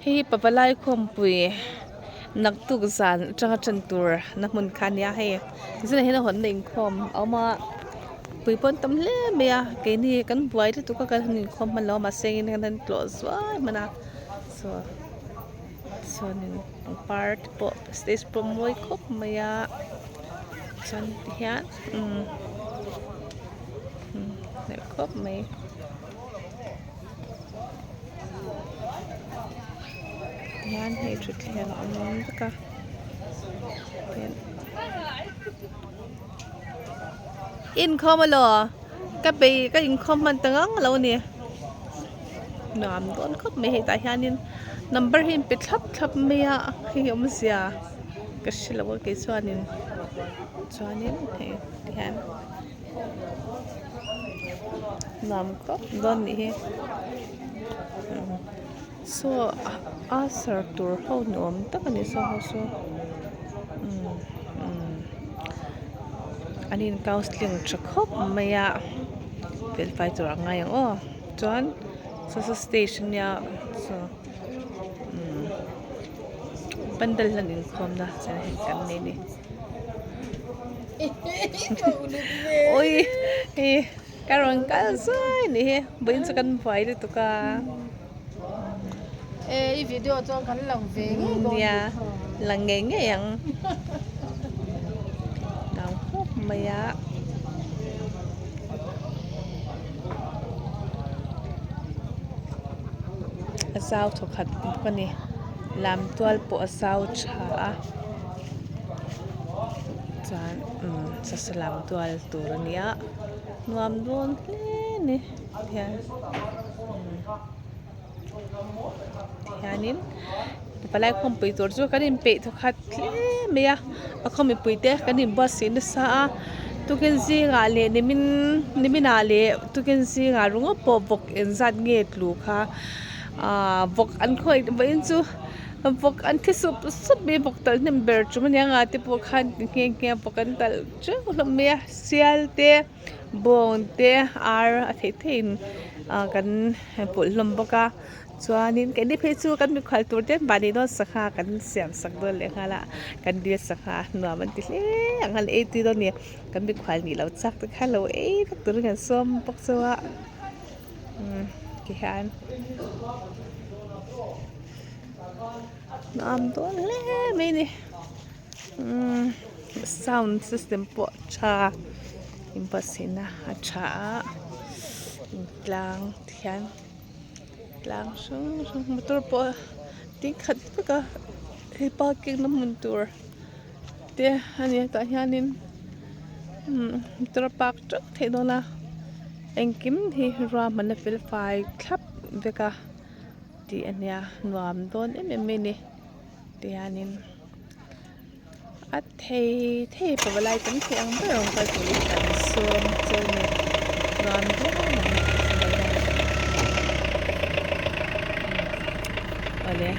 hi Pavalai khom pui nak tuk zan tanga chantur na mun khan ya he zin he na hon ning khom ama pui pon tam le mea ke ni kan buai tu ka kan ning khom man lo ma seng in kan close wai mana so nin part po stage po moi khop maya chan hian ne khop mai yan he thut hian ka in khom lo ka be ka in khom man tangang lo ni nam don khop me he ta hianin number him pe thlap meya hi sia ka shilo ke chuanin he hian nam khop don ni he so asar tur ho nom takani so anin counseling chakhop maya fel fai tur angai chuan so station ya so Pandal lanin khomna chan he kan ni oi karang ka sai ni he buin sa kan vai tu ka i video cho kan lang ve ya lang nge yang nam khop maya asau thu khat ka ni lam tual po asau cha chan sa lam tual tur ania nuam don ni hian hianin palai khom pui tur chu kanin pe thu khat hle meya a khomi pui te kanin basin sa tuken zi nga le nimin a le tuken zi nga runga po bok en zat nge tlu kha bok an khoi bain chu bok an thi sup be bok tal number chu mania nga te po khan nge bok an tal chu hlom me sial te bong te ar a thein kan pul hlom boka chuanin ke ni phe chu kan mi khal tur ten bani no sakha kan siam sak do le khala kan dia sakha nuam an ti hle angal e ti do ni kan mi khal ni lo chak te khalo e tur kan som pok chawa ki han nam don le me ni sound system po cha impasina acha tlang thian tlang sung motor po ting khat ka he parking na mun tur te ani ta hianin motor park truck the dona engkim hi ra man fel fai thlap veka ti ania nuam don em ni te anin at thei Pavalai kan thiang berong ka